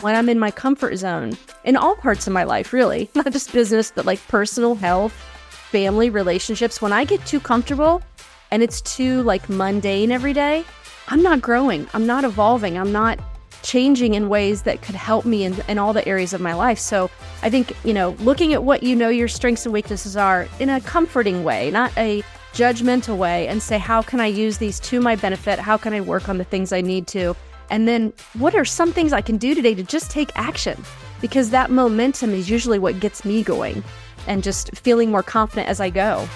when I'm in my comfort zone in all parts of my life, really, not just business, but like personal health, family, relationships. When I get too comfortable and it's too like mundane every day, I'm not growing. I'm not evolving. I'm not changing in ways that could help me in all the areas of my life. So I think, looking at what your strengths and weaknesses are in a comforting way, not a judgmental way, and say, how can I use these to my benefit? How can I work on the things I need to? And then what are some things I can do today to just take action? Because that momentum is usually what gets me going and just feeling more confident as I go.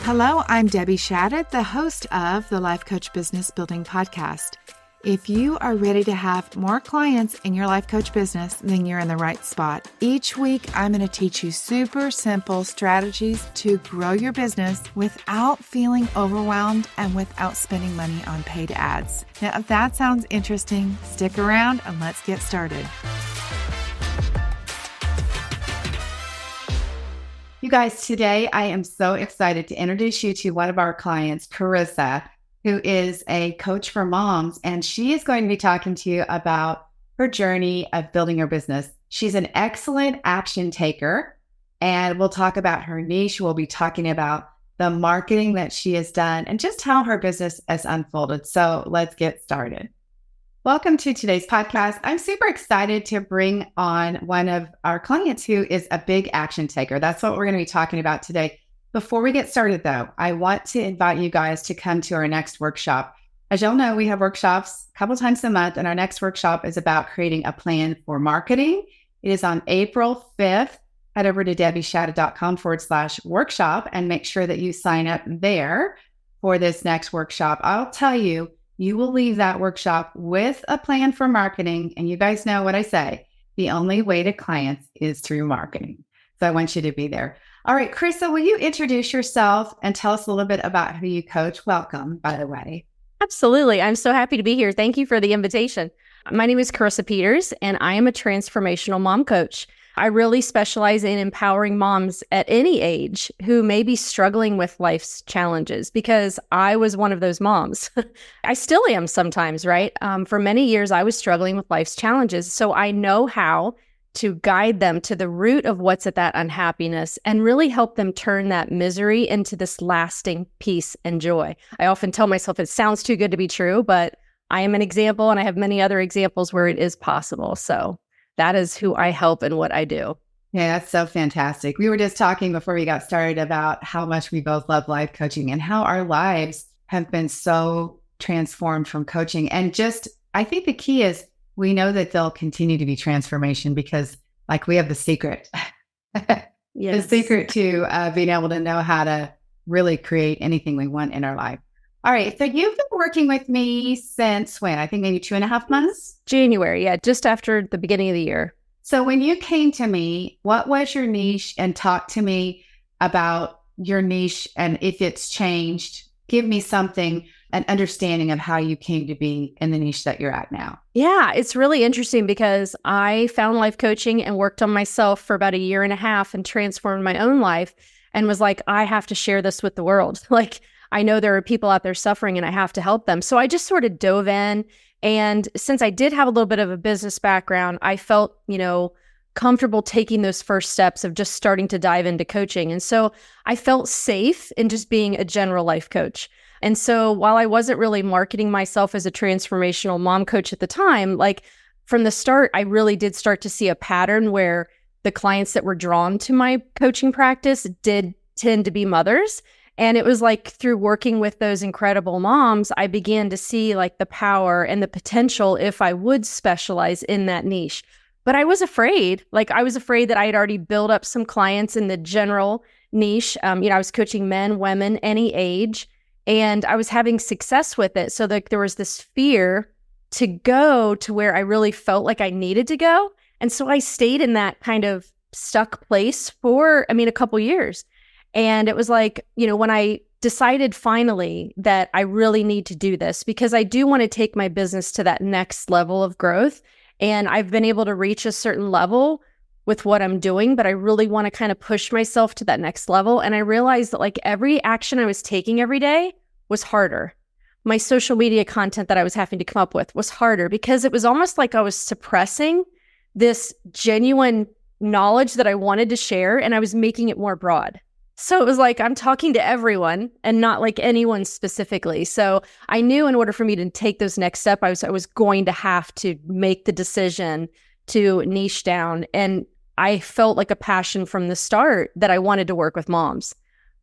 Hello, I'm Debbie Shadid, the host of the Life Coach Business Building Podcast. If you are ready to have more clients in your life coach business, then you're in the right spot. Each week, I'm going to teach you super simple strategies to grow your business without feeling overwhelmed and without spending money on paid ads. Now, if that sounds interesting, stick around and let's get started. You guys, today I am so excited to introduce you to one of our clients, Carisa, who is a coach for moms, and she is going to be talking to you about her journey of building her business. She's an excellent action taker, and we'll talk about her niche. We'll be talking about the marketing that she has done and just how her business has unfolded. So let's get started. Welcome to today's podcast. I'm super excited to bring on one of our clients who is a big action taker. That's what we're going to be talking about today. Before we get started, though, I want to invite you guys to come to our next workshop. As y'all know, we have workshops a couple times a month, and our next workshop is about creating a plan for marketing. It is on April 5th. Head over to debbieshadid.com/workshop and make sure that you sign up there for this next workshop. I'll tell you, you will leave that workshop with a plan for marketing. And you guys know what I say, the only way to clients is through marketing. So I want you to be there. All right, Carisa, will you introduce yourself and tell us a little bit about who you coach? Welcome, by the way. Absolutely. I'm so happy to be here. Thank you for the invitation. My name is Carisa Peters, and I am a transformational mom coach. I really specialize in empowering moms at any age who may be struggling with life's challenges, because I was one of those moms. I still am sometimes, right? For many years, I was struggling with life's challenges. So I know how to guide them to the root of what's at that unhappiness and really help them turn that misery into this lasting peace and joy. I often tell myself it sounds too good to be true, but I am an example, and I have many other examples where it is possible. So that is who I help and what I do. Yeah, that's so fantastic. We were just talking before we got started about how much we both love life coaching and how our lives have been so transformed from coaching. And just, I think the key is we know that they'll continue to be transformation because like we have the secret, Yes. the secret to being able to know how to really create anything we want in our life. All right. So you've been working with me since when? I think maybe 2.5 months? January. Yeah. Just after the beginning of the year. So when you came to me, what was your niche? And talk to me about your niche and if it's changed. Give me something, an understanding of how you came to be in the niche that you're at now. Yeah, it's really interesting because I found life coaching and worked on myself for about 1.5 years and transformed my own life and was like, I have to share this with the world. Like, I know there are people out there suffering and I have to help them. So I just sort of dove in. And since I did have a little bit of a business background, I felt, comfortable taking those first steps of just starting to dive into coaching. And so I felt safe in just being a general life coach. And so while I wasn't really marketing myself as a transformational mom coach at the time, like from the start, I really did start to see a pattern where the clients that were drawn to my coaching practice did tend to be mothers. And it was like through working with those incredible moms, I began to see like the power and the potential if I would specialize in that niche. But I was afraid, I was afraid that I had already built up some clients in the general niche. I was coaching men, women, any age, and I was having success with it. So there was this fear to go to where I really felt like I needed to go. And so I stayed in that kind of stuck place for, a couple years. And it was like, when I decided finally that I really need to do this because I do want to take my business to that next level of growth. And I've been able to reach a certain level with what I'm doing, but I really want to kind of push myself to that next level. And I realized that like every action I was taking every day was harder. my social media content that I was having to come up with was harder because it was almost like I was suppressing this genuine knowledge that I wanted to share, and I was making it more broad. So it was like I'm talking to everyone and not like anyone specifically. So I knew in order for me to take those next step, I was going to have to make the decision to niche down. And I felt like a passion from the start that I wanted to work with moms.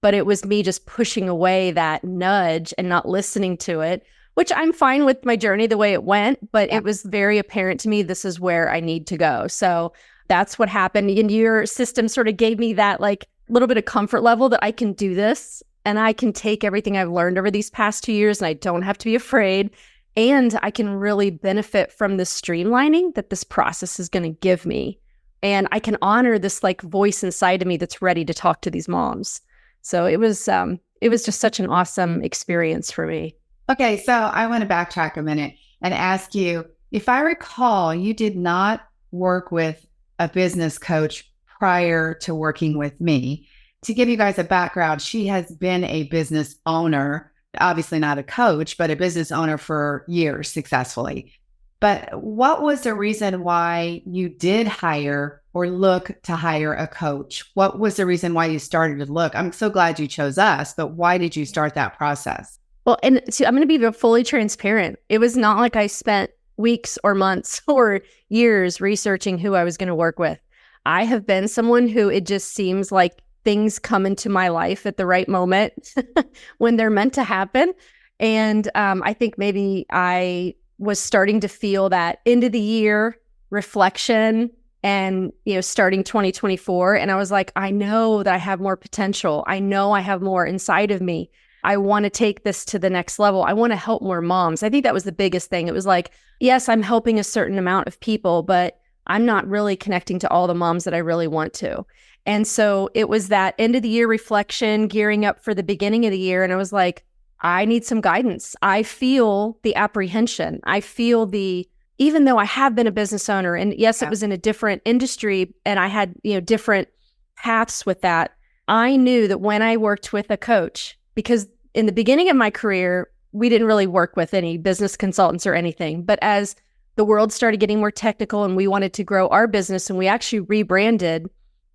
But it was me just pushing away that nudge and not listening to it, which I'm fine with my journey the way it went, but it was very apparent to me this is where I need to go. So that's what happened. And your system sort of gave me that like little bit of comfort level that I can do this and I can take everything I've learned over these past 2 years and I don't have to be afraid. And I can really benefit from the streamlining that this process is going to give me. And I can honor this like voice inside of me that's ready to talk to these moms. So it was just such an awesome experience for me. Okay, so I want to backtrack a minute and ask you, if I recall, you did not work with a business coach prior to working with me. To give you guys a background, she has been a business owner, obviously not a coach, but a business owner for years successfully. But what was the reason why you did hire or look to hire a coach? What was the reason why you started to look? I'm so glad you chose us, but why did you start that process? Well, and so I'm going to be fully transparent. It was not like I spent weeks or months or years researching who I was going to work with. I have been someone who it just seems like things come into my life at the right moment when they're meant to happen. And I think maybe I was starting to feel that end of the year reflection and, starting 2024. And I was like, I know that I have more potential. I know I have more inside of me. I want to take this to the next level. I want to help more moms. I think that was the biggest thing. It was like, yes, I'm helping a certain amount of people, but I'm not really connecting to all the moms that I really want to. And so it was that end of the year reflection, gearing up for the beginning of the year. And I was like, I need some guidance. I feel the apprehension. I feel even though I have been a business owner, and yes, it was in a different industry and I had, different paths with that. I knew that when I worked with a coach, because in the beginning of my career, we didn't really work with any business consultants or anything. But as the world started getting more technical and we wanted to grow our business and we actually rebranded,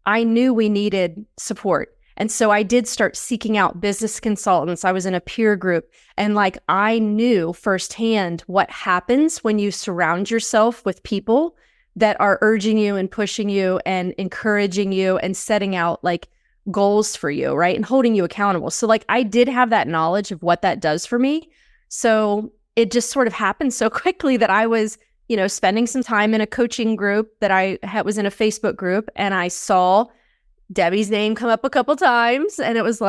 I knew we needed support. And so I did start seeking out business consultants. I was in a peer group and I knew firsthand what happens when you surround yourself with people that are urging you and pushing you and encouraging you and setting out goals for you, right? And holding you accountable. So I did have that knowledge of what that does for me. So it just sort of happened so quickly that I was, spending some time in a coaching group that was in a Facebook group, and I saw Debbie's name come up a couple times, and it was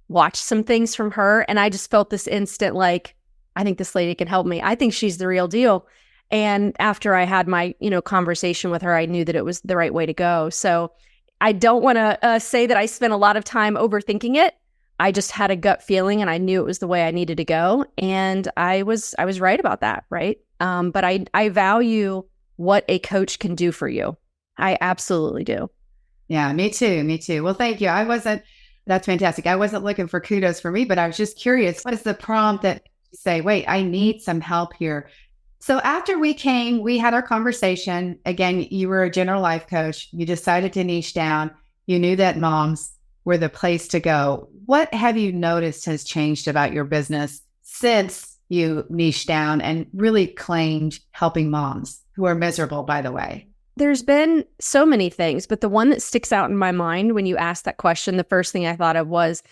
watch some things from her. And I just felt this instant, I think this lady can help me. I think she's the real deal. And after I had my, conversation with her, I knew that it was the right way to go. So I don't want to say that I spent a lot of time overthinking it. I just had a gut feeling and I knew it was the way I needed to go. And I was right about that, right? But I value what a coach can do for you. I absolutely do. Yeah, me too. Me too. Well, thank you. That's fantastic. I wasn't looking for kudos for me, but I was just curious. What is the prompt that you say, wait, I need some help here? So after we had our conversation, again, you were a general life coach. You decided to niche down. You knew that moms were the place to go. What have you noticed has changed about your business since you niched down and really claimed helping moms who are miserable, by the way? There's been so many things, but the one that sticks out in my mind when you asked that question, the first thing I thought of was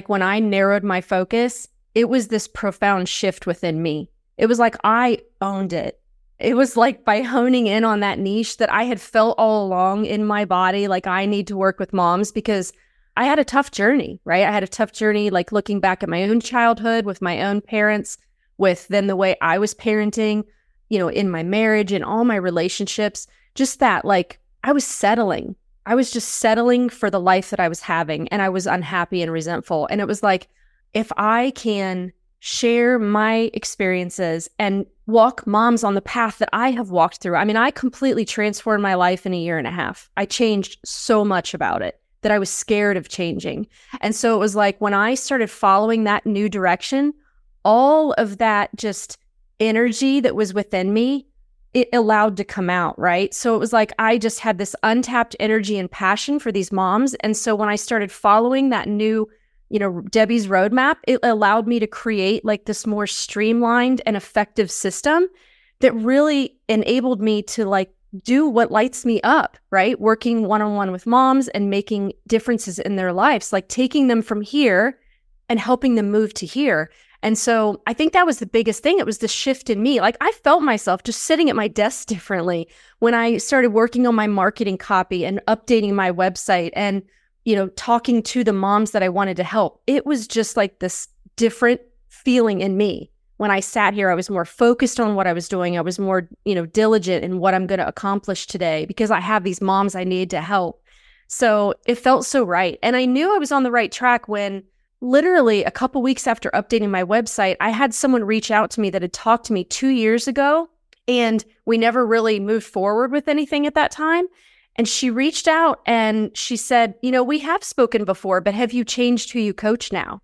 when I narrowed my focus, it was this profound shift within me. It was I owned it. It was by honing in on that niche that I had felt all along in my body, I need to work with moms because I had a tough journey, right? I had a tough journey, looking back at my own childhood with my own parents, with then the way I was parenting, in my marriage and all my relationships, just that, I was settling. I was just settling for the life that I was having, and I was unhappy and resentful. And it was if I can share my experiences and walk moms on the path that I have walked through. I mean, I completely transformed my life in a year and a half. I changed so much about it that I was scared of changing. And so it was when I started following that new direction, all of that just energy that was within me, it allowed to come out, right? So it was like I just had this untapped energy and passion for these moms. And so when I started following that new, Debbie's roadmap, it allowed me to create like this more streamlined and effective system that really enabled me to like do what lights me up, right? Working one-on-one with moms and making differences in their lives, like taking them from here and helping them move to here. And so I think that was the biggest thing. It was the shift in me. Like I felt myself just sitting at my desk differently when I started working on my marketing copy and updating my website and, talking to the moms that I wanted to help. It was just like this different feeling in me. When I sat here, I was more focused on what I was doing. I was more, diligent in what I'm going to accomplish today because I have these moms I need to help. So it felt so right. And I knew I was on the right track when literally a couple weeks after updating my website, I had someone reach out to me that had talked to me 2 years ago, and we never really moved forward with anything at that time. And she reached out and she said, we have spoken before, but have you changed who you coach now?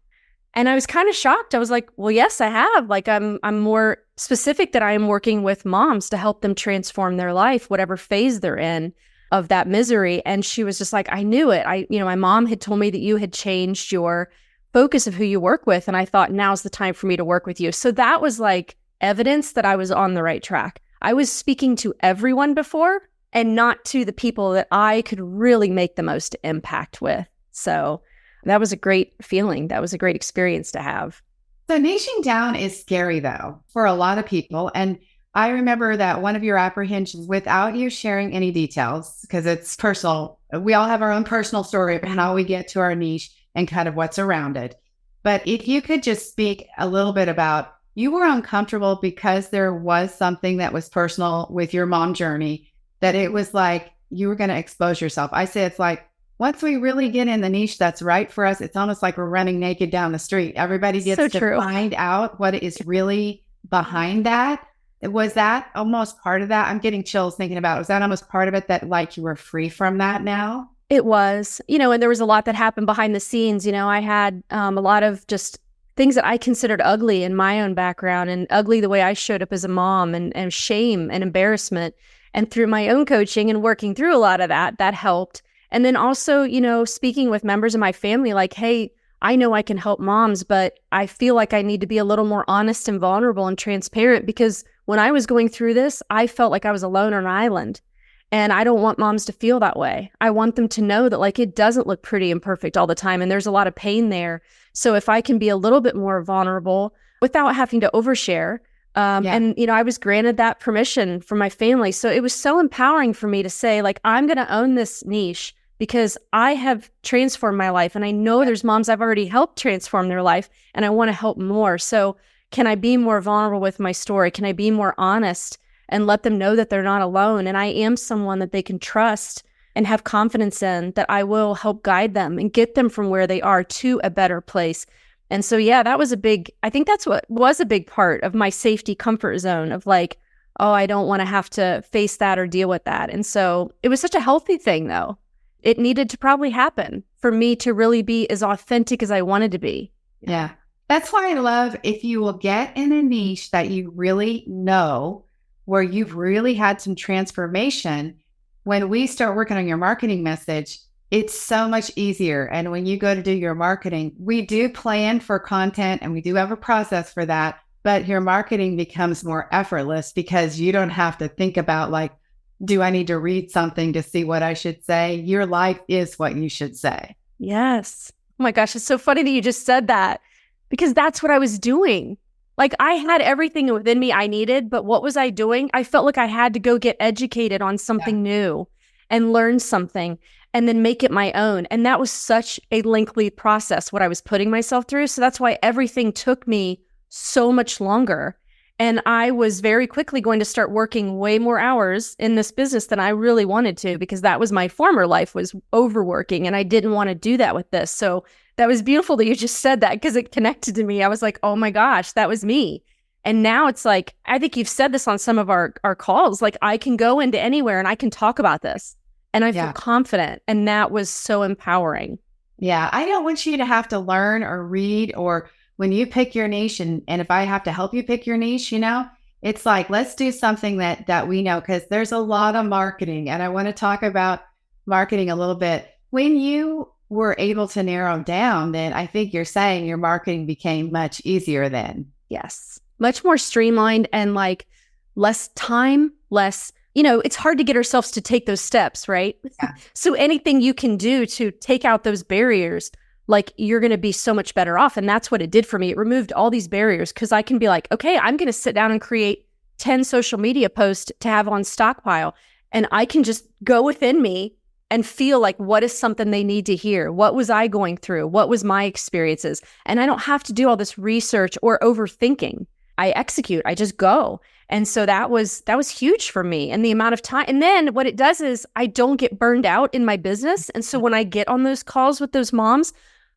And I was kind of shocked. I was like, well, yes, I have. Like, I'm more specific that I am working with moms to help them transform their life, whatever phase they're in of that misery. And she was just like, I knew it. My mom had told me that you had changed your focus of who you work with. And I thought, now's the time for me to work with you. So that was like evidence that I was on the right track. I was speaking to everyone before and not to the people that I could really make the most impact with. So that was a great feeling. That was a great experience to have. So niching down is scary though, for a lot of people. And I remember that one of your apprehensions, without you sharing any details, because it's personal, we all have our own personal story of how we get to our niche and kind of what's around it. But if you could just speak a little bit about, you were uncomfortable because there was something that was personal with your mom journey, that it was like you were going to expose yourself. I say it's like, once we really get in the niche that's right for us, it's almost like we're running naked down the street. Everybody gets to find out what is really behind that. Was that almost part of that? I'm getting chills thinking about it. Was that almost part of it, that like you were free from that now? It was, and there was a lot that happened behind the scenes. I had a lot of just things that I considered ugly in my own background, and ugly the way I showed up as a mom, and shame and embarrassment. And through my own coaching and working through a lot of that helped. And then also, speaking with members of my family, like, hey, I know I can help moms, but I feel like I need to be a little more honest and vulnerable and transparent, because when I was going through this, I felt like I was alone on an island. And I don't want moms to feel that way. I want them to know that like it doesn't look pretty and perfect all the time, and there's a lot of pain there. So if I can be a little bit more vulnerable without having to overshare, and I was granted that permission from my family. So it was so empowering for me to say, like, I'm going to own this niche because I have transformed my life, and I know there's moms I've already helped transform their life, and I want to help more. So can I be more vulnerable with my story? Can I be more honest and let them know that they're not alone? And I am someone that they can trust and have confidence in, that I will help guide them and get them from where they are to a better place. And so, that was I think that's what was a big part of my safety comfort zone of like, oh, I don't want to have to face that or deal with that. And so it was such a healthy thing though. It needed to probably happen for me to really be as authentic as I wanted to be. Yeah. That's why I love, if you will get in a niche that you really know, where you've really had some transformation, when we start working on your marketing message, it's so much easier. And when you go to do your marketing, we do plan for content and we do have a process for that, but your marketing becomes more effortless because you don't have to think about like, do I need to read something to see what I should say? Your life is what you should say. Yes. Oh my gosh, it's so funny that you just said that, because that's what I was doing. Like I had everything within me I needed, but what was I doing? I felt like I had to go get educated on something new and learn something and then make it my own. And that was such a lengthy process, what I was putting myself through. So that's why everything took me so much longer. And I was very quickly going to start working way more hours in this business than I really wanted to, because that was my former life, was overworking, and I didn't want to do that with this. So that was beautiful that you just said that, because it connected to me. I was like, oh my gosh, that was me. And now it's like, I think you've said this on some of our calls, like I can go into anywhere and I can talk about this and I feel confident. And that was so empowering. Yeah. I don't want you to have to learn or read or when you pick your niche, and if I have to help you pick your niche, it's like, let's do something that we know, because there's a lot of marketing. And I want to talk about marketing a little bit. When you were able to narrow down, then I think you're saying your marketing became much easier then. Yes. Much more streamlined and like less time, less, it's hard to get ourselves to take those steps, right? Yeah. So anything you can do to take out those barriers, like you're going to be so much better off. And that's what it did for me. It removed all these barriers because I can be like, okay, I'm going to sit down and create 10 social media posts to have on stockpile. And I can just go within me and feel like, what is something they need to hear? What was I going through? What was my experiences? And I don't have to do all this research or overthinking. I execute, I just go. And so that was huge for me, and the amount of time. And then what it does is I don't get burned out in my business. And so when I get on those calls with those moms,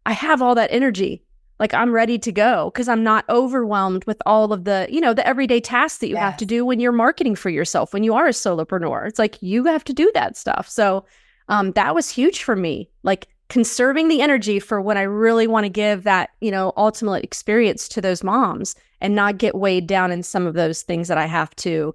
I have all that energy. Like I'm ready to go because I'm not overwhelmed with all of the, the everyday tasks that you have to do when you're marketing for yourself, when you are a solopreneur. It's like you have to do that stuff. So that was huge for me, like conserving the energy for when I really want to give that, ultimate experience to those moms and not get weighed down in some of those things that I have to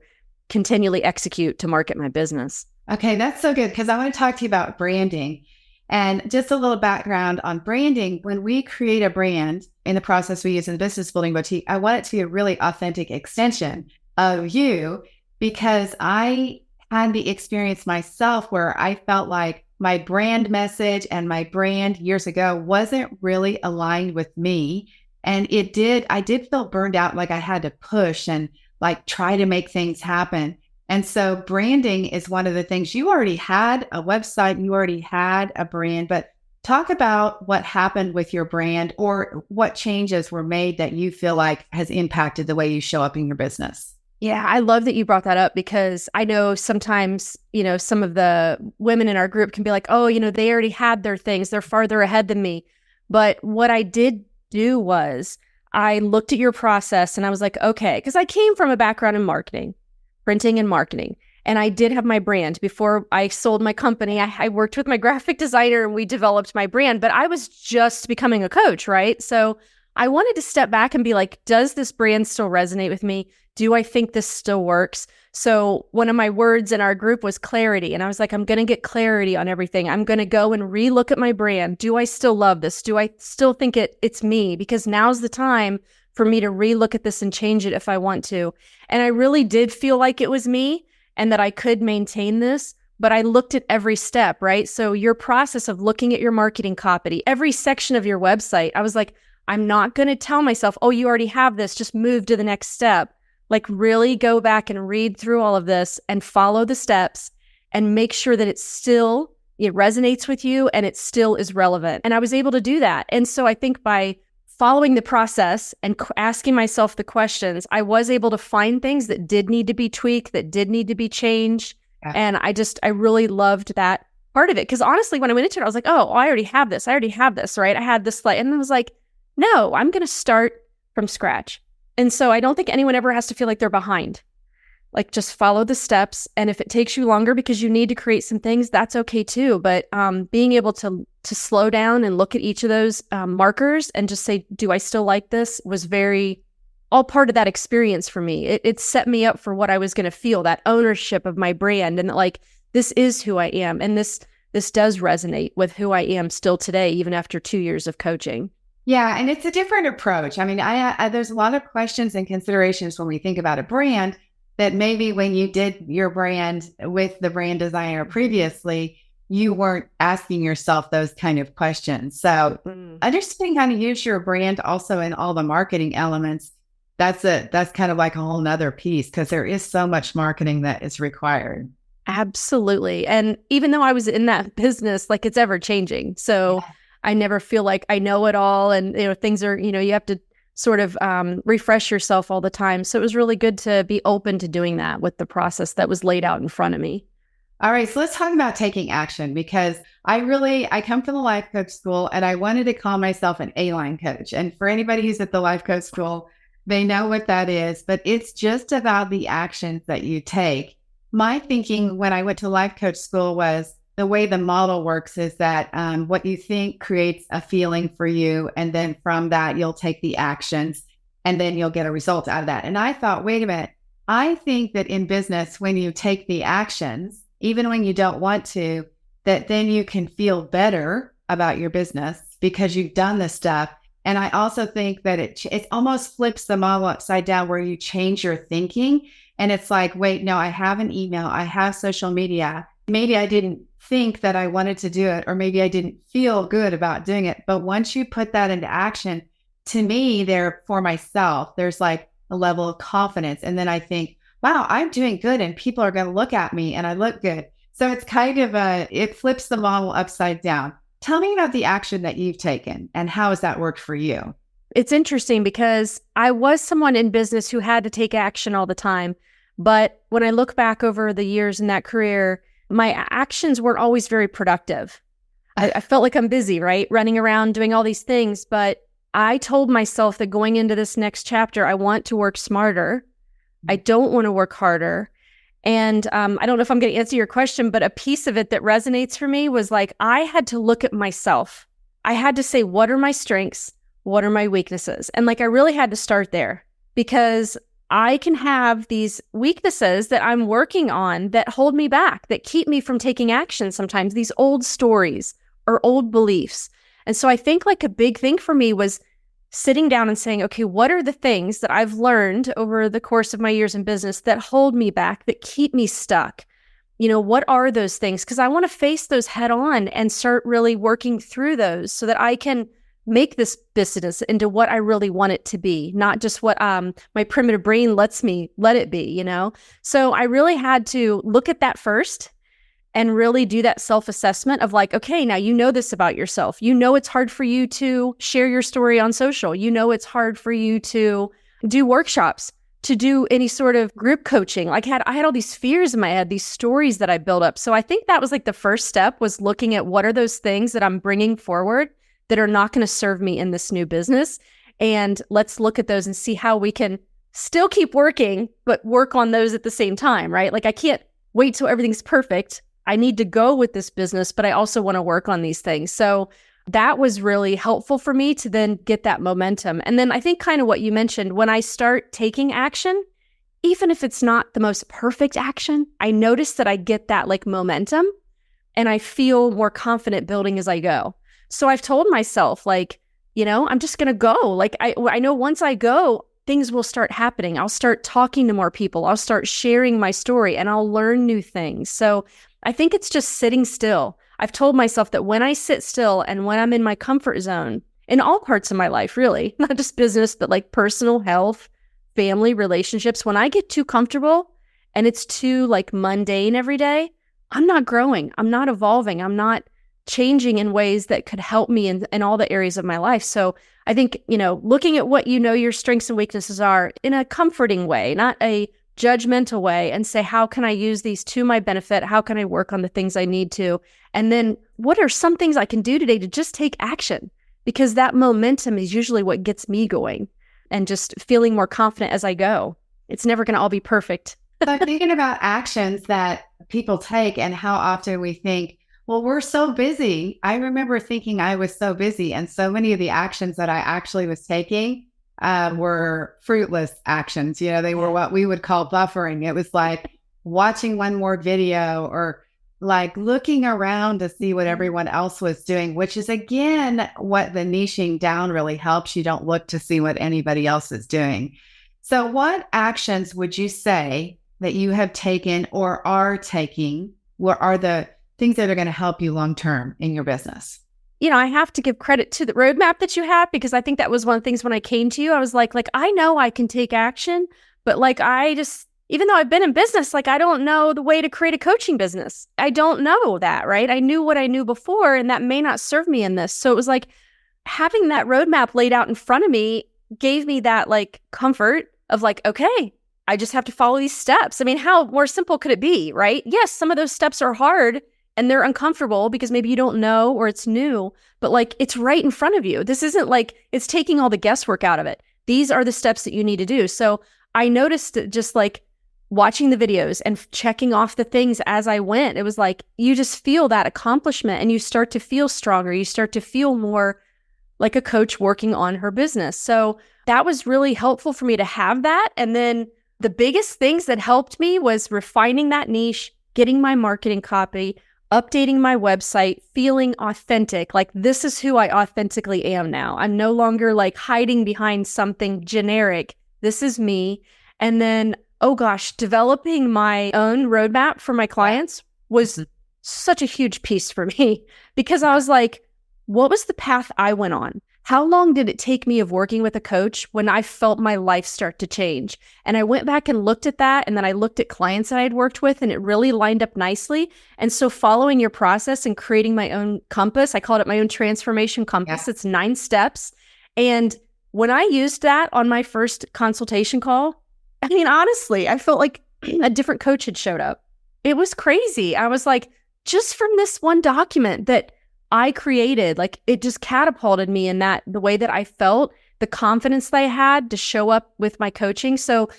continually execute to market my business. Okay, that's so good, because I want to talk to you about branding. And just a little background on branding. When we create a brand in the process we use in the Business Building Boutique, I want it to be a really authentic extension of you, because I had the experience myself where I felt like my brand message and my brand years ago wasn't really aligned with me. And I did feel burned out, like I had to push and like try to make things happen. And so branding is one of the things. You already had a website, you already had a brand, but talk about what happened with your brand, or what changes were made that you feel like has impacted the way you show up in your business. Yeah, I love that you brought that up, because I know sometimes, some of the women in our group can be like, oh, they already had their things. They're farther ahead than me. But what I did do was I looked at your process and I was like, okay, because I came from a background in marketing, printing and marketing. And I did have my brand before I sold my company. I worked with my graphic designer and we developed my brand, but I was just becoming a coach, right? So I wanted to step back and be like, does this brand still resonate with me? Do I think this still works? So one of my words in our group was clarity. And I was like, I'm going to get clarity on everything. I'm going to go and relook at my brand. Do I still love this? Do I still think it's me? Because now's the time for me to relook at this and change it if I want to. And I really did feel like it was me and that I could maintain this, but I looked at every step, right? So your process of looking at your marketing copy, every section of your website, I was like, I'm not going to tell myself, oh, you already have this, just move to the next step. Like really go back and read through all of this and follow the steps and make sure that it resonates with you and it still is relevant. And I was able to do that. And so I think by following the process and asking myself the questions, I was able to find things that did need to be tweaked, that did need to be changed. Yeah. And I really loved that part of it. Because honestly, when I went into it, I was like, oh, I already have this, right? I had this slide. And I was like, no, I'm going to start from scratch. And so I don't think anyone ever has to feel like they're behind. Like just follow the steps. And if it takes you longer because you need to create some things, that's okay too. But being able to slow down and look at each of those markers and just say, do I still like this, was all part of that experience for me. It set me up for what I was going to feel, that ownership of my brand, and that like, this is who I am. And this does resonate with who I am still today, even after 2 years of coaching. Yeah. And it's a different approach. I mean, there's a lot of questions and considerations when we think about a brand that maybe when you did your brand with the brand designer previously, you weren't asking yourself those kind of questions. So understanding how to use your brand also in all the marketing elements, that's kind of like a whole nother piece, because there is so much marketing that is required. Absolutely. And even though I was in that business, like it's ever changing. So yeah. I never feel like I know it all. And, things are, you have to sort of refresh yourself all the time. So it was really good to be open to doing that with the process that was laid out in front of me. All right. So let's talk about taking action, because I come from the life coach school and I wanted to call myself an A-line coach. And for anybody who's at the life coach school, they know what that is, but it's just about the actions that you take. My thinking when I went to life coach school was, the way the model works is that what you think creates a feeling for you. And then from that, you'll take the actions and then you'll get a result out of that. And I thought, wait a minute, I think that in business, when you take the actions, even when you don't want to, that then you can feel better about your business because you've done this stuff. And I also think that it almost flips the model upside down where you change your thinking. And it's like, wait, no, I have an email, I have social media. Maybe I didn't think that I wanted to do it, or maybe I didn't feel good about doing it. But once you put that into action, to me, for myself, there's like a level of confidence. And then I think, wow, I'm doing good and people are going to look at me and I look good. So it's kind of it flips the model upside down. Tell me about the action that you've taken and how has that worked for you? It's interesting because I was someone in business who had to take action all the time. But when I look back over the years in that career, my actions weren't always very productive. I felt like I'm busy, right? Running around doing all these things. But I told myself that going into this next chapter, I want to work smarter. I don't want to work harder. And I don't know if I'm going to answer your question, but a piece of it that resonates for me was like, I had to look at myself. I had to say, what are my strengths? What are my weaknesses? And like, I really had to start there because I can have these weaknesses that I'm working on that hold me back, that keep me from taking action sometimes, these old stories or old beliefs. And so I think like a big thing for me was sitting down and saying, okay, what are the things that I've learned over the course of my years in business that hold me back, that keep me stuck? You know, what are those things? Because I want to face those head on and start really working through those so that I can make this business into what I really want it to be, not just what my primitive brain lets me let it be, you know? So I really had to look at that first and really do that self-assessment of like, okay, now you know this about yourself. You know it's hard for you to share your story on social. You know it's hard for you to do workshops, to do any sort of group coaching. Like I had all these fears in my head, these stories that I built up. So I think that was like the first step, was looking at what are those things that I'm bringing forward that are not going to serve me in this new business. And let's look at those and see how we can still keep working, but work on those at the same time, right? Like I can't wait till everything's perfect. I need to go with this business, but I also want to work on these things. So that was really helpful for me to then get that momentum. And then I think kind of what you mentioned, when I start taking action, even if it's not the most perfect action, I notice that I get that like momentum and I feel more confident building as I go. So I've told myself like, you know, I'm just going to go. Like I know once I go, things will start happening. I'll start talking to more people. I'll start sharing my story and I'll learn new things. So I think it's just sitting still. I've told myself that when I sit still and when I'm in my comfort zone, in all parts of my life, really, not just business, but like personal health, family, relationships, when I get too comfortable and it's too like mundane every day, I'm not growing. I'm not evolving. I'm not changing in ways that could help me in all the areas of my life. So I think, you know, looking at what you know your strengths and weaknesses are in a comforting way, not a judgmental way, and say, how can I use these to my benefit? How can I work on the things I need to? And then what are some things I can do today to just take action? Because that momentum is usually what gets me going and just feeling more confident as I go. It's never going to all be perfect. So I'm thinking about actions that people take and how often we think, well, we're so busy. I remember thinking I was so busy, and so many of the actions that I actually was taking were fruitless actions. You know, they were what we would call buffering. It was like watching one more video or like looking around to see what everyone else was doing, which is again, what the niching down really helps. You don't look to see what anybody else is doing. So what actions would you say that you have taken or are taking? What are the things that are going to help you long-term in your business? You know, I have to give credit to the roadmap that you have, because I think that was one of the things when I came to you, I was like, I know I can take action, but like, even though I've been in business, like, I don't know the way to create a coaching business. I don't know that, right? I knew what I knew before, and that may not serve me in this. So it was like having that roadmap laid out in front of me gave me that like comfort of like, okay, I just have to follow these steps. I mean, how more simple could it be, right? Yes, some of those steps are hard and they're uncomfortable because maybe you don't know or it's new, but like it's right in front of you. This isn't like it's taking all the guesswork out of it. These are the steps that you need to do. So I noticed that just like watching the videos and checking off the things as I went. It was like, you just feel that accomplishment and you start to feel stronger. You start to feel more like a coach working on her business. So that was really helpful for me to have that. And then the biggest things that helped me was refining that niche, getting my marketing copy, updating my website, feeling authentic. Like, this is who I authentically am now. I'm no longer like hiding behind something generic. This is me. And then, oh gosh, developing my own roadmap for my clients was such a huge piece for me, because I was like, what was the path I went on? How long did it take me of working with a coach when I felt my life start to change? And I went back and looked at that. And then I looked at clients that I had worked with, and it really lined up nicely. And so following your process and creating my own compass, I called it my own transformation compass. Yeah. It's 9 steps. And when I used that on my first consultation call, I mean, honestly, I felt like a different coach had showed up. It was crazy. I was like, just from this one document that I created, like, it just catapulted me in that, the way that I felt, the confidence that I had to show up with my coaching. So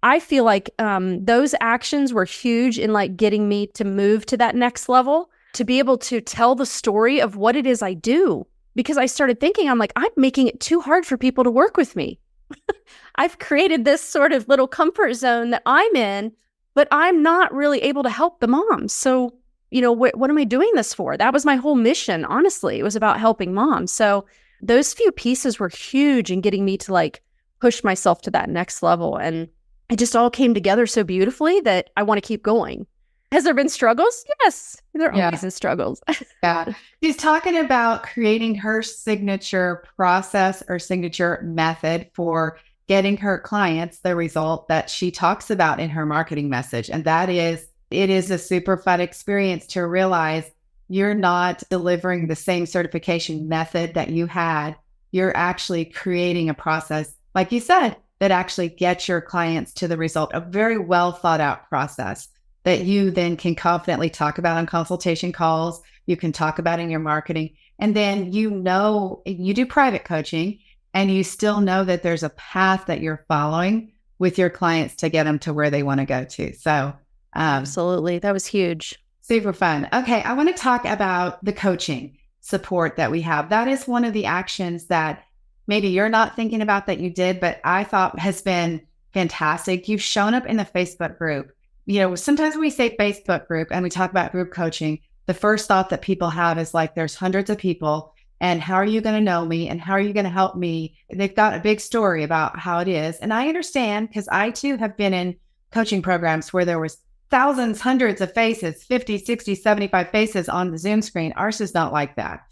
I feel like those actions were huge in like getting me to move to that next level, to be able to tell the story of what it is I do. Because I started thinking, I'm like, I'm making it too hard for people to work with me. I've created this sort of little comfort zone that I'm in, but I'm not really able to help the moms. So, you know, what am I doing this for? That was my whole mission, honestly. It was about helping moms. So those few pieces were huge in getting me to like push myself to that next level. And it just all came together so beautifully that I want to keep going. Has there been struggles? Yes, there are always been struggles. Yeah. She's talking about creating her signature process or signature method for getting her clients the result that she talks about in her marketing message. And that is, it is a super fun experience to realize you're not delivering the same certification method that you had. You're actually creating a process, like you said, that actually gets your clients to the result, a very well thought out process that you then can confidently talk about on consultation calls. You can talk about in your marketing. And then, you know, you do private coaching and you still know that there's a path that you're following with your clients to get them to where they want to go to. So absolutely. That was huge. Super fun. Okay. I want to talk about the coaching support that we have. That is one of the actions that maybe you're not thinking about that you did, but I thought has been fantastic. You've shown up in the Facebook group. You know, sometimes when we say Facebook group and we talk about group coaching, the first thought that people have is like, there's hundreds of people, and how are you going to know me? And how are you going to help me? They've got a big story about how it is. And I understand, because I too have been in coaching programs where there was thousands, hundreds of faces, 50, 60, 75 faces on the Zoom screen. Ours is not like that.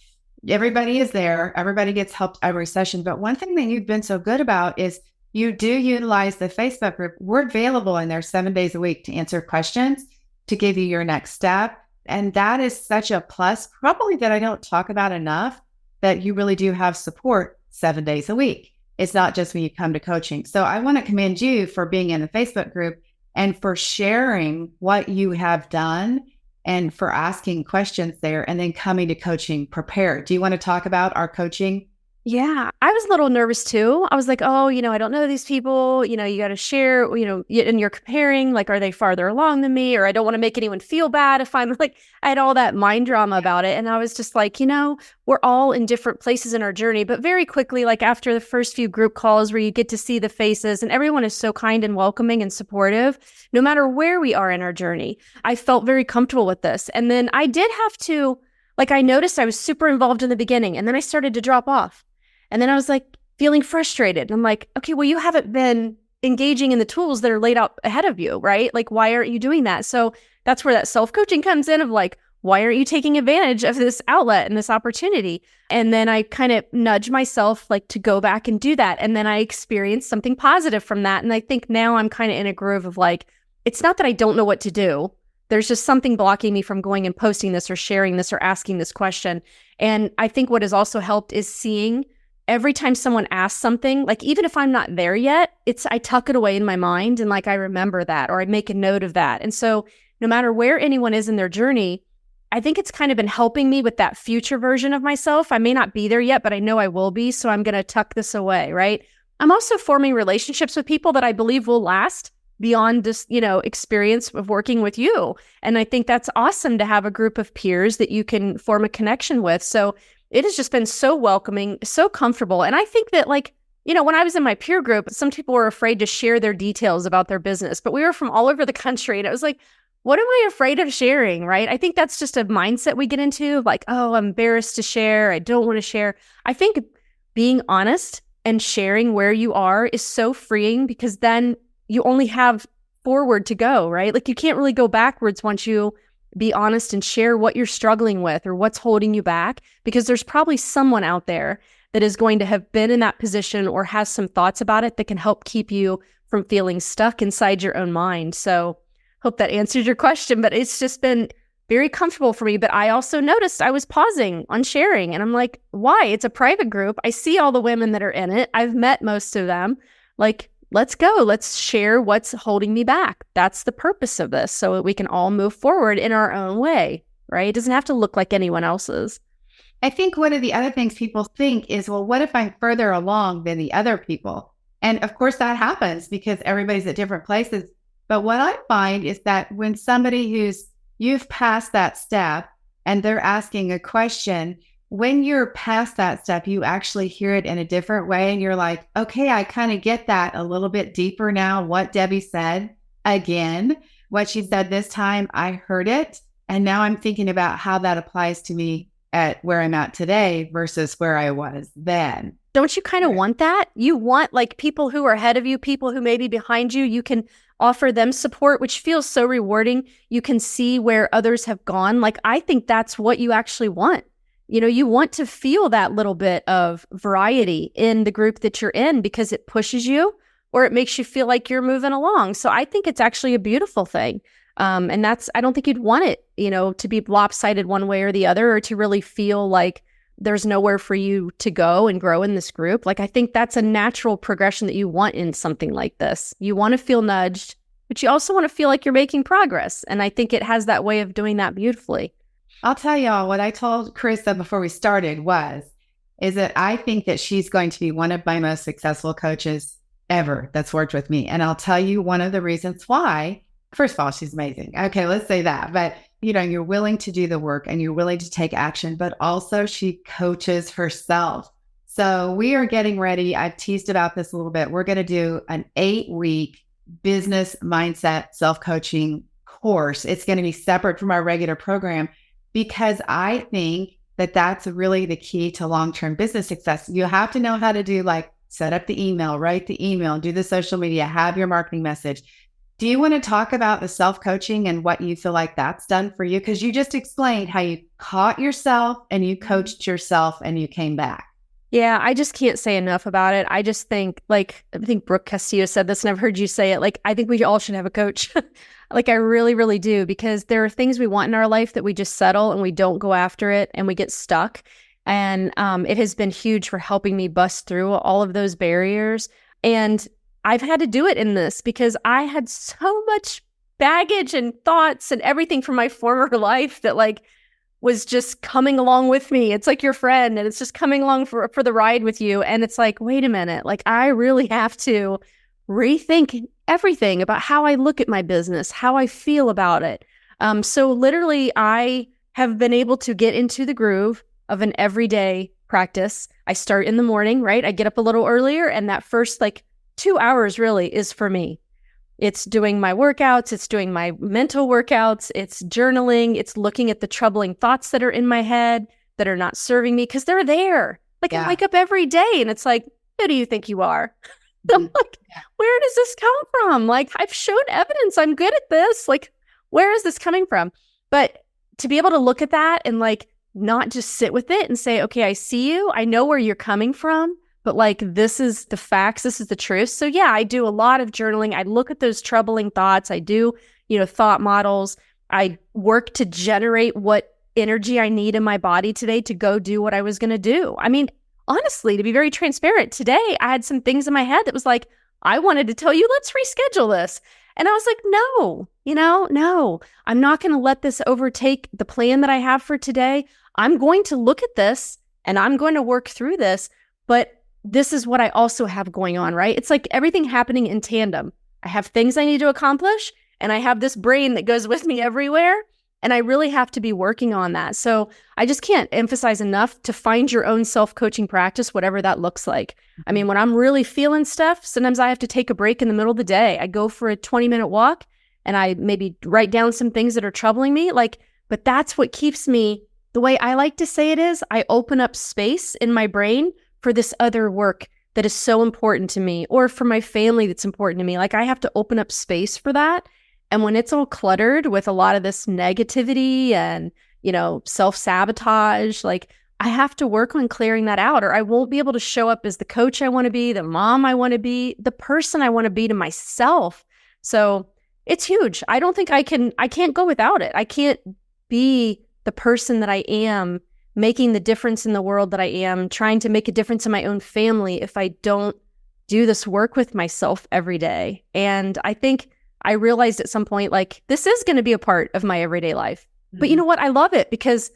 Everybody is there. Everybody gets helped every session. But one thing that you've been so good about is you do utilize the Facebook group. We're available in there 7 days a week to answer questions, to give you your next step. And that is such a plus, probably that I don't talk about enough, that you really do have support 7 days a week. It's not just when you come to coaching. So I want to commend you for being in the Facebook group and for sharing what you have done and for asking questions there and then coming to coaching prepared. Do you want to talk about our coaching? Yeah, I was a little nervous too. I was like, oh, you know, I don't know these people, you know, you got to share, you know, and you're comparing, like, are they farther along than me? Or I don't want to make anyone feel bad if I'm like, I had all that mind drama about it. And I was just like, you know, we're all in different places in our journey. But very quickly, like after the first few group calls where you get to see the faces and everyone is so kind and welcoming and supportive, no matter where we are in our journey, I felt very comfortable with this. And then I did have to, like, I noticed I was super involved in the beginning and then I started to drop off. And then I was like feeling frustrated. I'm like, okay, well, you haven't been engaging in the tools that are laid out ahead of you, right? Like, why aren't you doing that? So that's where that self-coaching comes in of like, why aren't you taking advantage of this outlet and this opportunity? And then I kind of nudge myself like to go back and do that. And then I experienced something positive from that. And I think now I'm kind of in a groove of like, it's not that I don't know what to do. There's just something blocking me from going and posting this or sharing this or asking this question. And I think what has also helped is seeing every time someone asks something, like even if I'm not there yet, I tuck it away in my mind and like I remember that or I make a note of that. And so no matter where anyone is in their journey, I think it's kind of been helping me with that future version of myself. I may not be there yet, but I know I will be. So I'm going to tuck this away, right? I'm also forming relationships with people that I believe will last beyond this, experience of working with you. And I think that's awesome to have a group of peers that you can form a connection with. So it has just been so welcoming, so comfortable. And I think that when I was in my peer group, some people were afraid to share their details about their business, but we were from all over the country. And it was like, what am I afraid of sharing, right? I think that's just a mindset we get into, like, oh, I'm embarrassed to share. I don't want to share. I think being honest and sharing where you are is so freeing, because then you only have forward to go, right? Like, you can't really go backwards once you be honest and share what you're struggling with or what's holding you back, because there's probably someone out there that is going to have been in that position or has some thoughts about it that can help keep you from feeling stuck inside your own mind. So hope that answers your question, but it's just been very comfortable for me. But I also noticed I was pausing on sharing, and I'm like, why? It's a private group. I see all the women that are in it. I've met most of them. Like, let's go. Let's share what's holding me back. That's the purpose of this, so that we can all move forward in our own way, right? It doesn't have to look like anyone else's. I think one of the other things people think is, well, what if I'm further along than the other people? And of course that happens because everybody's at different places. But what I find is that when somebody you've passed that step and they're asking a question, when you're past that step, you actually hear it in a different way. And you're like, okay, I kind of get that a little bit deeper now. What Debbie said again, what she said this time, I heard it. And now I'm thinking about how that applies to me at where I'm at today versus where I was then. Don't you kind of want that? You want people who are ahead of you, people who may be behind you. You can offer them support, which feels so rewarding. You can see where others have gone. I think that's what you actually want. You want to feel that little bit of variety in the group that you're in, because it pushes you or it makes you feel like you're moving along. So I think it's actually a beautiful thing. And I don't think you'd want it, to be lopsided one way or the other, or to really feel like there's nowhere for you to go and grow in this group. I think that's a natural progression that you want in something like this. You want to feel nudged, but you also want to feel like you're making progress. And I think it has that way of doing that beautifully. I'll tell y'all what I told Carisa before we started is that I think that she's going to be one of my most successful coaches ever that's worked with me. And I'll tell you one of the reasons why. First of all, she's amazing. Okay, let's say that. But, you're willing to do the work and you're willing to take action, but also she coaches herself. So we are getting ready. I've teased about this a little bit. We're going to do an 8-week business mindset self-coaching course. It's going to be separate from our regular program, because I think that that's really the key to long-term business success. You have to know how to do set up the email, write the email, do the social media, have your marketing message. Do you want to talk about the self-coaching and what you feel like that's done for you? Because you just explained how you caught yourself and you coached yourself and you came back. Yeah, I just can't say enough about it. I just think, I think Brooke Castillo said this, and I've heard you say it. I think we all should have a coach. I really, really do, because there are things we want in our life that we just settle and we don't go after it and we get stuck. And it has been huge for helping me bust through all of those barriers. And I've had to do it in this because I had so much baggage and thoughts and everything from my former life that was just coming along with me. It's like your friend, and it's just coming along for the ride with you. And it's like, wait a minute, I really have to rethink everything about how I look at my business, how I feel about it. So literally, I have been able to get into the groove of an everyday practice. I start in the morning, right? I get up a little earlier, and that first 2 hours really is for me. It's doing my workouts, it's doing my mental workouts, it's journaling, it's looking at the troubling thoughts that are in my head that are not serving me, because they're there. I wake up every day and it's like, who do you think you are? I'm like, where does this come from? I've shown evidence I'm good at this. Where is this coming from? But to be able to look at that and not just sit with it and say, okay, I see you. I know where you're coming from, but this is the facts. This is the truth. So yeah, I do a lot of journaling. I look at those troubling thoughts. I do, thought models. I work to generate what energy I need in my body today to go do what I was going to do. I mean, honestly, to be very transparent, today I had some things in my head that was I wanted to tell you, let's reschedule this. And I was like, no, I'm not going to let this overtake the plan that I have for today. I'm going to look at this and I'm going to work through this. But this is what I also have going on, right? It's everything happening in tandem. I have things I need to accomplish, and I have this brain that goes with me everywhere. And I really have to be working on that. So I just can't emphasize enough to find your own self-coaching practice, whatever that looks like. I mean, when I'm really feeling stuff, sometimes I have to take a break in the middle of the day. I go for a 20-minute walk and I maybe write down some things that are troubling me. But that's what keeps me, the way I like to say it is, I open up space in my brain for this other work that is so important to me, or for my family that's important to me. I have to open up space for that. And when it's all cluttered with a lot of this negativity and, self-sabotage, I have to work on clearing that out, or I won't be able to show up as the coach I want to be, the mom I want to be, the person I want to be to myself. So it's huge. I don't think I can't go without it. I can't be the person that I am, making the difference in the world that I am, trying to make a difference in my own family, if I don't do this work with myself every day. And I think I realized at some point, this is going to be a part of my everyday life. Mm-hmm. But you know what? I love it because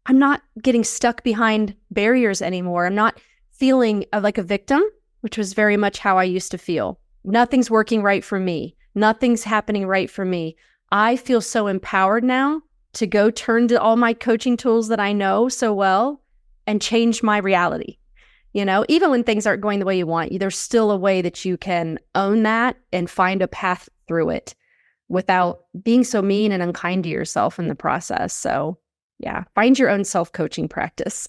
I'm not getting stuck behind barriers anymore. I'm not feeling like a victim, which was very much how I used to feel. Nothing's working right for me. Nothing's happening right for me. I feel so empowered now to go turn to all my coaching tools that I know so well and change my reality. Even when things aren't going the way you want, there's still a way that you can own that and find a path through it without being so mean and unkind to yourself in the process. So yeah, find your own self-coaching practice.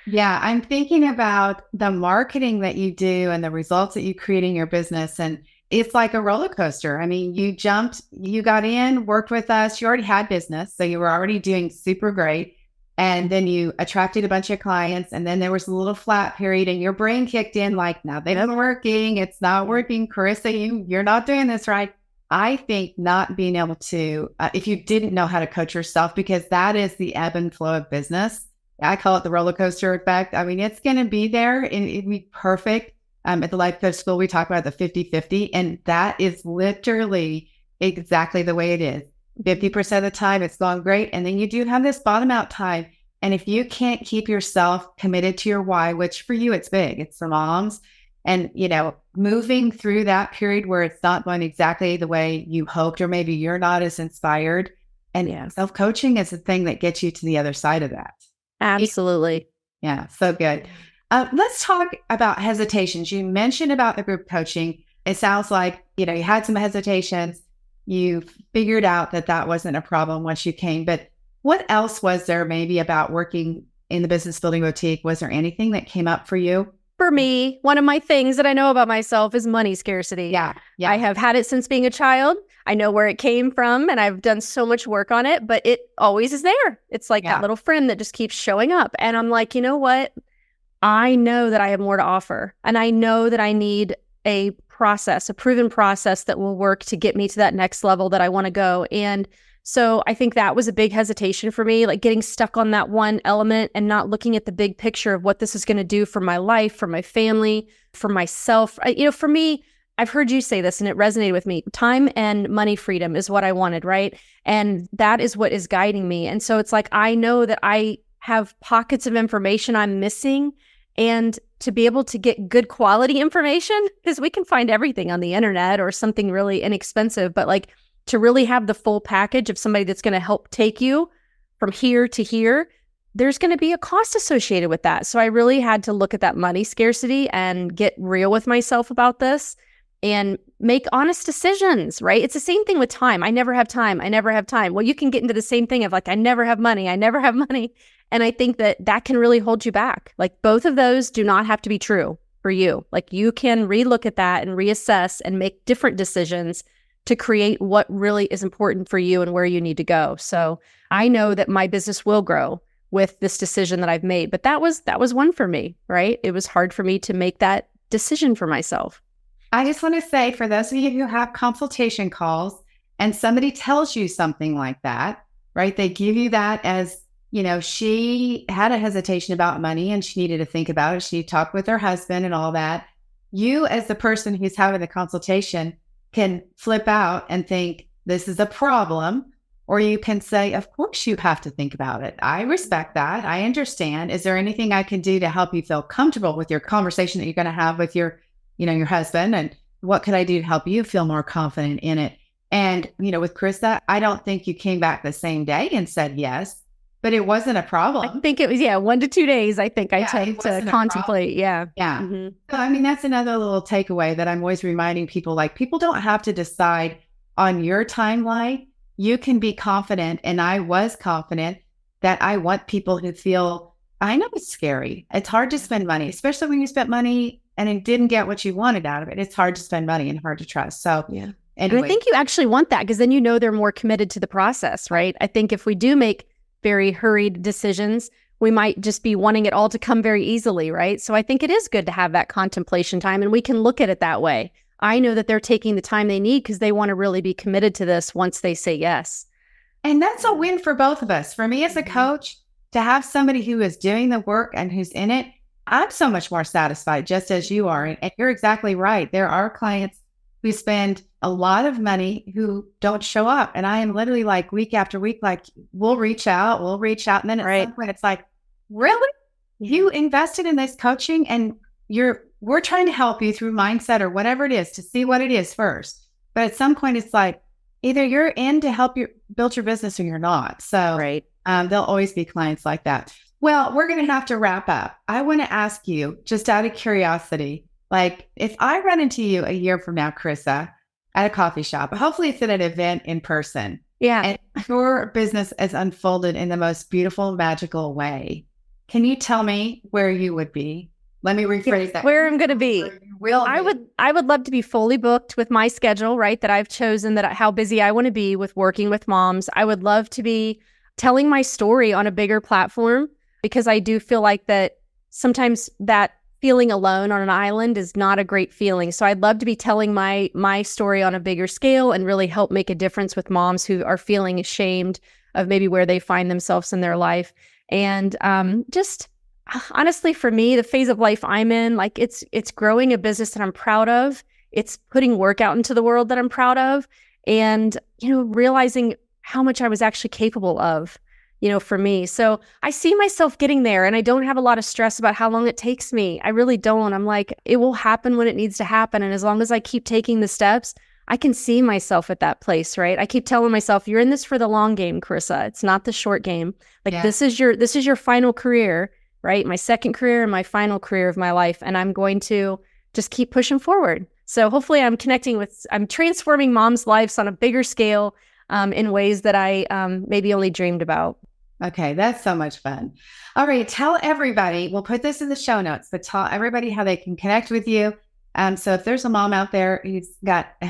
Yeah, I'm thinking about the marketing that you do and the results that you create in your business. And it's like a roller coaster. I mean, you got in, worked with us, you already had business. So you were already doing super great. And then you attracted a bunch of clients. And then there was a little flat period and your brain kicked in now they aren't working. It's not working. Carisa, you're not doing this right. I think not being able to, if you didn't know how to coach yourself, because that is the ebb and flow of business. I call it the roller coaster effect. I mean, it's going to be there and it'd be perfect. At the Life Coach School, we talk about the 50-50, and that is literally exactly the way it is. 50% of the time, it's gone great. And then you do have this bottom out time. And if you can't keep yourself committed to your why, which for you, it's big, it's for moms. And, moving through that period where it's not going exactly the way you hoped, or maybe you're not as inspired. And self-coaching is the thing that gets you to the other side of that. Absolutely. Yeah, so good. Let's talk about hesitations. You mentioned about the group coaching. It sounds like, you had some hesitations. You figured out that wasn't a problem once you came. But what else was there maybe about working in the Business Building Boutique? Was there anything that came up for you? For me, one of my things that I know about myself is money scarcity. Yeah. I have had it since being a child. I know where it came from and I've done so much work on it, but it always is there. It's like that little friend that just keeps showing up. And I'm like, you know what? I know that I have more to offer. And I know that I need a proven process that will work to get me to that next level that I want to go. And so I think that was a big hesitation for me, getting stuck on that one element and not looking at the big picture of what this is going to do for my life, for my family, for myself. For me, I've heard you say this and it resonated with me. Time and money freedom is what I wanted, right? And that is what is guiding me. And so it's I know that I have pockets of information I'm missing, and to be able to get good quality information, because we can find everything on the internet or something really inexpensive, but to really have the full package of somebody that's going to help take you from here to here, there's going to be a cost associated with that. So I really had to look at that money scarcity and get real with myself about this and make honest decisions, right? It's the same thing with time. I never have time. Well, you can get into the same thing of I never have money. And I think that can really hold you back. Both of those do not have to be true for you. You can relook at that and reassess and make different decisions to create what really is important for you and where you need to go. So I know that my business will grow with this decision that I've made, but that was one for me, right? It was hard for me to make that decision for myself. I just want to say, for those of you who have consultation calls and somebody tells you something like that, right? They give you that as, she had a hesitation about money and she needed to think about it. She talked with her husband and all that. You, as the person who's having the consultation, can flip out and think this is a problem, or you can say, of course you have to think about it. I respect that. I understand. Is there anything I can do to help you feel comfortable with your conversation that you're going to have with your husband? And what could I do to help you feel more confident in it? And, with Carisa, I don't think you came back the same day and said yes, but it wasn't a problem. I think it was, 1 to 2 days, I think I took to contemplate. Yeah. Yeah. Mm-hmm. So, that's another little takeaway that I'm always reminding people, like, people don't have to decide on your timeline. You can be confident. And I was confident that I want people who feel, I know it's scary. It's hard to spend money, especially when you spent money and it didn't get what you wanted out of it. It's hard to spend money and hard to trust. So, yeah. Anyway. And I think you actually want that because then they're more committed to the process, right? I think if we do make very hurried decisions, we might just be wanting it all to come very easily, right? So I think it is good to have that contemplation time, and we can look at it that way. I know that they're taking the time they need because they want to really be committed to this once they say yes. And that's a win for both of us. For me as a coach, to have somebody who is doing the work and who's in it, I'm so much more satisfied, just as you are. And you're exactly right. There are clients who spend a lot of money who don't show up. And I am literally like week after week, like, we'll reach out. And then at some point it's like, really? You invested in this coaching and we're trying to help you through mindset or whatever it is to see what it is first. But at some point it's like, either you're in to help you build your business or you're not. So there'll always be clients like that. Well, we're going to have to wrap up. I want to ask you, just out of curiosity, like, if I run into you a year from now, Carisa, at a coffee shop, hopefully it's at an event in person. Yeah. And your business is unfolded in the most beautiful, magical way. Can you tell me where you would be? Let me rephrase that. Where I'm going to be. I would love to be fully booked with my schedule, right? That I've chosen, how busy I want to be with working with moms. I would love to be telling my story on a bigger platform, because I do feel like that sometimes that feeling alone on an island is not a great feeling. So I'd love to be telling my story on a bigger scale and really help make a difference with moms who are feeling ashamed of maybe where they find themselves in their life. And just honestly, for me, the phase of life I'm in, like, it's growing a business that I'm proud of. It's putting work out into the world that I'm proud of, and, realizing how much I was actually capable of, for me. So I see myself getting there, and I don't have a lot of stress about how long it takes me. I really don't. I'm like, it will happen when it needs to happen. And as long as I keep taking the steps, I can see myself at that place, right? I keep telling myself, you're in this for the long game, Carisa. It's not the short game. Like, this is your final career, right? My second career and my final career of my life. And I'm going to just keep pushing forward. So hopefully I'm transforming moms' lives on a bigger scale in ways that I maybe only dreamed about. Okay, that's so much fun. All right, tell everybody, we'll put this in the show notes, but tell everybody how they can connect with you. So if there's a mom out there who's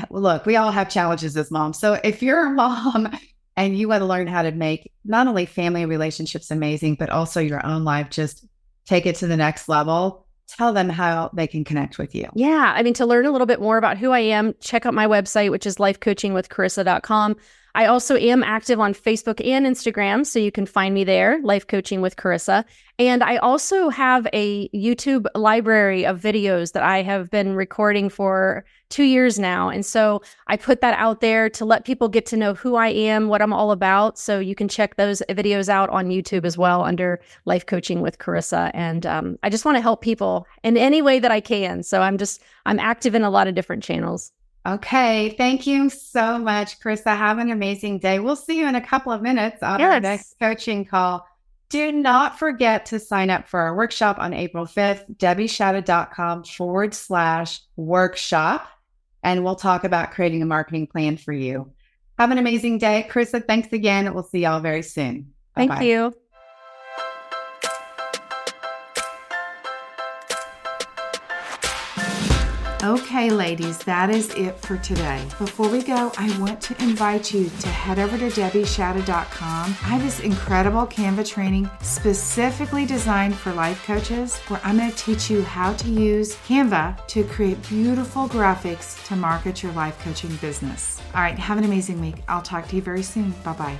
look, we all have challenges as moms. So if you're a mom and you want to learn how to make not only family relationships amazing, but also your own life, just take it to the next level, tell them how they can connect with you. Yeah, to learn a little bit more about who I am, check out my website, which is lifecoachingwithcarisa.com. I also am active on Facebook and Instagram, so you can find me there, Life Coaching with Carisa. And I also have a YouTube library of videos that I have been recording for 2 years now. And so I put that out there to let people get to know who I am, what I'm all about. So you can check those videos out on YouTube as well under Life Coaching with Carisa. And I just want to help people in any way that I can. So I'm active in a lot of different channels. Okay. Thank you so much, Carisa. Have an amazing day. We'll see you in a couple of minutes on our next coaching call. Do not forget to sign up for our workshop on April 5th, debbieshata.com/workshop. And we'll talk about creating a marketing plan for you. Have an amazing day. Carisa, thanks again. We'll see y'all very soon. Bye-bye. Thank you. Okay, ladies, that is it for today. Before we go, I want to invite you to head over to debbieshata.com. I have this incredible Canva training specifically designed for life coaches, where I'm going to teach you how to use Canva to create beautiful graphics to market your life coaching business. All right, have an amazing week. I'll talk to you very soon. Bye-bye.